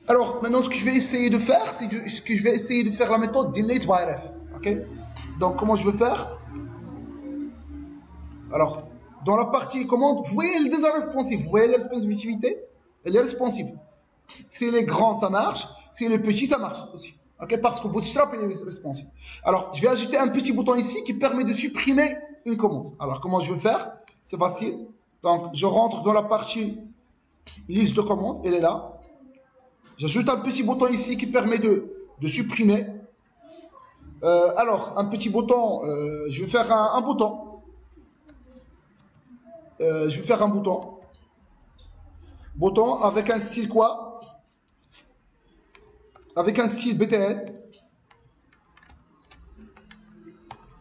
Alors, maintenant, ce que je vais essayer de faire, c'est que je vais essayer de faire la méthode delete by ref. Ok? Donc, comment je vais faire? Alors, dans la partie commande, vous voyez les deux responsifs, vous voyez les responsivité? Elle est responsive. Si elle est grand, ça marche. Si elle est petit, ça marche aussi. Ok? Parce que Bootstrap il est responsive. Alors, je vais ajouter un petit bouton ici qui permet de supprimer une commande. Alors, comment je vais faire? C'est facile. Donc, je rentre dans la partie liste de commandes. Elle est là. J'ajoute un petit bouton ici qui permet de supprimer. Alors, un petit bouton, je vais faire un bouton. Je vais faire un bouton. Bouton avec un style quoi? Avec un style BTN.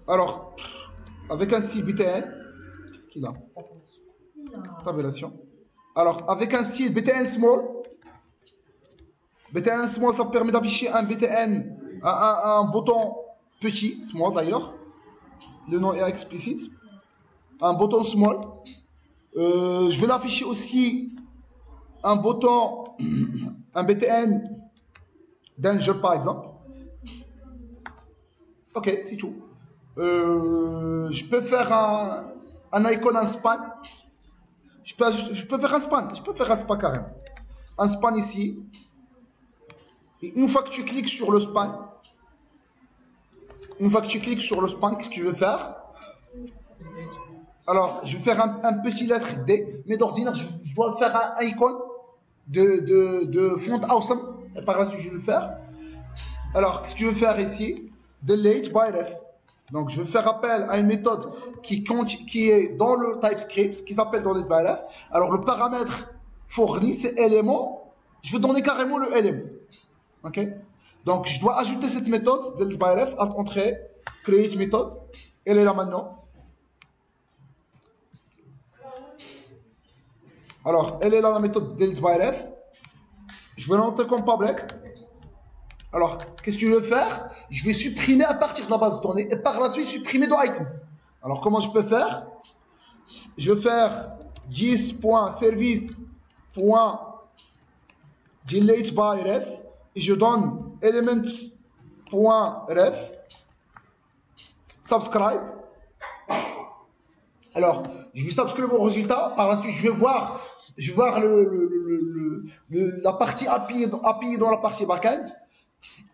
Alors, avec un style BTN. Qu'est-ce qu'il a? Tabulation. Alors, avec un style BTN small. BTN small, ça permet d'afficher un BTN, un bouton petit, small d'ailleurs. Le nom est explicite. Un bouton small. Je vais l'afficher aussi un bouton, un BTN danger par exemple. Ok, c'est tout. Je peux faire un icône, un span. Je peux faire un span. Je peux faire un span carrément. Un span ici. Et une fois que tu cliques sur le span, qu'est-ce que je vais faire? Alors, je vais faire un petit lettre D, mais d'ordinaire, je dois faire un icône de font awesome. Et par la suite, je vais le faire. Alors, ce que je vais faire ici, delete by ref. Donc, je vais faire appel à une méthode qui est dans le TypeScript, qui s'appelle delete by ref. Alors, le paramètre fourni, c'est élément. Je vais donner carrément le élément. OK? Donc, je dois ajouter cette méthode, delete by ref, à entrée, create méthode. Elle est là maintenant. Alors, elle est là la méthode delete by ref. Je vais l'entrer comme public. Alors, qu'est-ce que je vais faire? Je vais supprimer à partir de la base de données et par la suite supprimer dans items. Alors, comment je peux faire? Je vais faire 10.service.delete by ref et je donne element.ref subscribe. Alors, je vais subscribe au résultat. Par la suite, je vais voir la partie API dans la partie backend.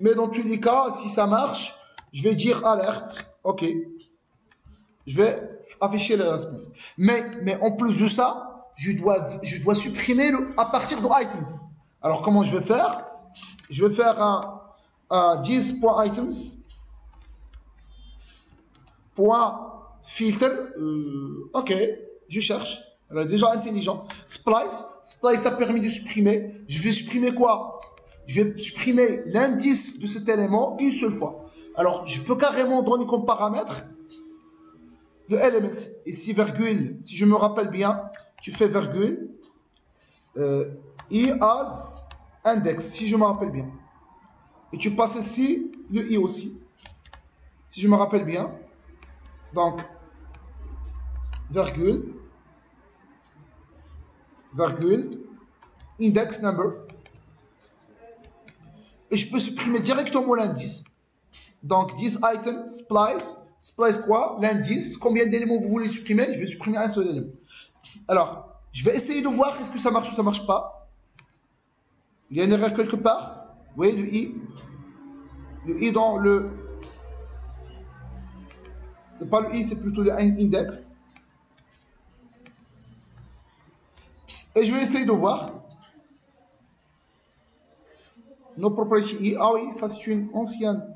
Mais dans tous les cas, si ça marche, je vais dire alerte. OK. Je vais afficher les réponses. Mais en plus de ça, je dois supprimer à partir de items. Alors, comment je vais faire? Je vais faire un 10.items. Filter. OK. Je cherche. Elle est déjà intelligent. Splice. Splice a permis de supprimer. Je vais supprimer quoi? Je vais supprimer l'indice de cet élément une seule fois. Alors, je peux carrément donner comme paramètre le element. Ici, virgule, si je me rappelle bien, tu fais virgule. I as index, si je me rappelle bien. Et tu passes ici le I aussi, si je me rappelle bien. Donc, virgule, index number. Et je peux supprimer directement l'indice. Donc, this item, splice. Splice quoi? L'indice. Combien d'éléments vous voulez supprimer? Je vais supprimer un seul élément. Alors, je vais essayer de voir est-ce que ça marche ou ça marche pas. Il y a une erreur quelque part. Oui, le I. Le I dans le... C'est pas le I, c'est plutôt le index. Et je vais essayer de voir. No property I. Ah oui, ça c'est une ancienne.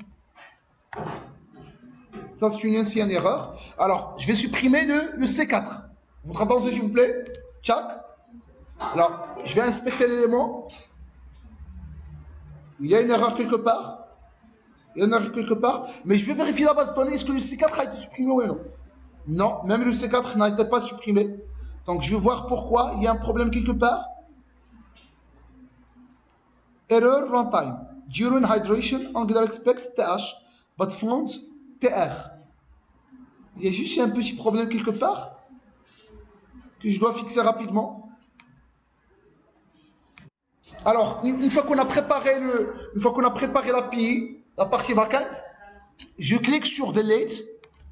Ça c'est une ancienne erreur. Alors, je vais supprimer le C4. Votre attention s'il vous plaît. Check. Alors, je vais inspecter l'élément. Il y a une erreur quelque part. Mais je vais vérifier la base de données. Est-ce que le C4 a été supprimé ou non? Non, même le C4 n'a été pas supprimé. Donc, je vais voir pourquoi. Il y a un problème quelque part. Error runtime. During hydration, Angular expects TH, but found TR. Il y a juste un petit problème quelque part que je dois fixer rapidement. Alors, une fois qu'on a préparé l'API, la partie vacante, je clique sur Delete.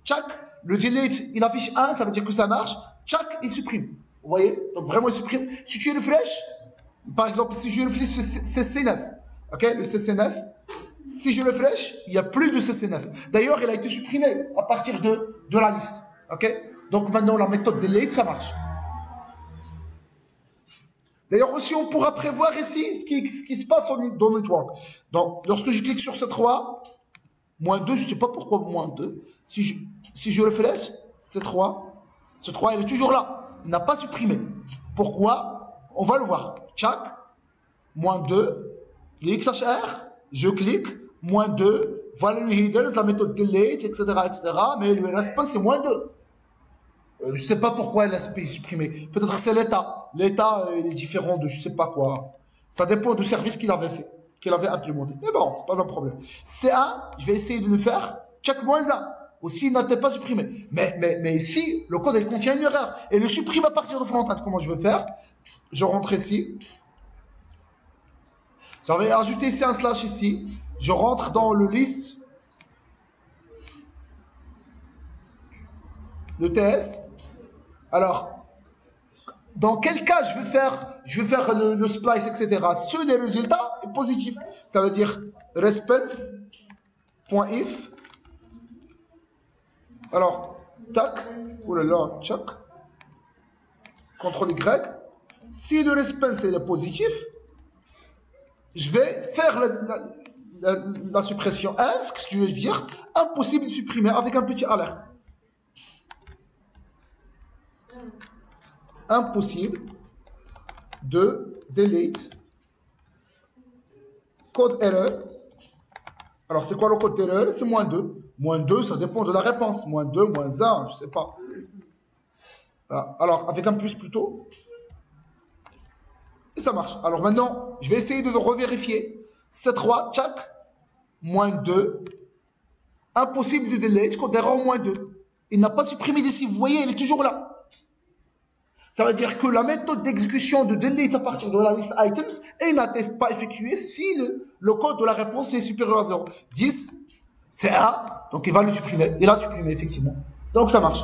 Tchac, le Delete, il affiche 1, ça veut dire que ça marche. Tchac, il supprime. Vous voyez? Donc vraiment, il supprime. Si tu refresh, par exemple, si je refresh CC9, ok, le CC9, si je refresh, il n'y a plus de CC9. D'ailleurs, il a été supprimé à partir de la liste. Ok? Donc maintenant, la méthode Delete, ça marche. D'ailleurs, aussi, on pourra prévoir ici ce qui se passe dans le network. Donc, lorsque je clique sur ce 3, moins 2, je ne sais pas pourquoi moins 2. Si je refresh, ce 3, il est toujours là. Il n'a pas supprimé. Pourquoi? On va le voir. Tchac, moins 2, le XHR, je clique, moins 2, voilà le headers, la méthode delete, etc., etc. Mais le response, c'est moins 2. Je ne sais pas pourquoi LSP est supprimé. Peut-être que c'est l'État. L'État est différent de je ne sais pas quoi. Ça dépend du service qu'il avait fait, qu'il avait implémenté. Mais bon, c'est pas un problème. C1, je vais essayer de le faire. Check moins 1. Aussi, il n'était pas supprimé. Mais ici, le code, il contient une erreur. Et le supprime à partir de front-end. Comment je vais faire? Je rentre ici. J'avais ajouté ici un slash ici. Je rentre dans le list. Le TS. Alors, dans quel cas je vais faire le splice, etc. Si les résultats est positif, ça veut dire response.if. Alors, tac, oh là là, check, CTRL Y. Si le response est positif, je vais faire la suppression else, ce qui veut dire impossible de supprimer avec un petit alerte. Impossible de delete code erreur. Alors, c'est quoi le code d'erreur? C'est moins 2. Moins 2, ça dépend de la réponse. Moins 2, moins 1, je ne sais pas. Alors, avec un plus plutôt. Et ça marche. Alors maintenant, je vais essayer de revérifier. C3, tchac, moins 2. Impossible de delete code erreur moins 2. Il n'a pas supprimé d'ici. Vous voyez, il est toujours là. Ça veut dire que la méthode d'exécution de delete à partir de la liste items n'a pas effectuée si le code de la réponse est supérieur à 0. 10, c'est 1, donc il va le supprimer. Il a supprimé, effectivement. Donc ça marche.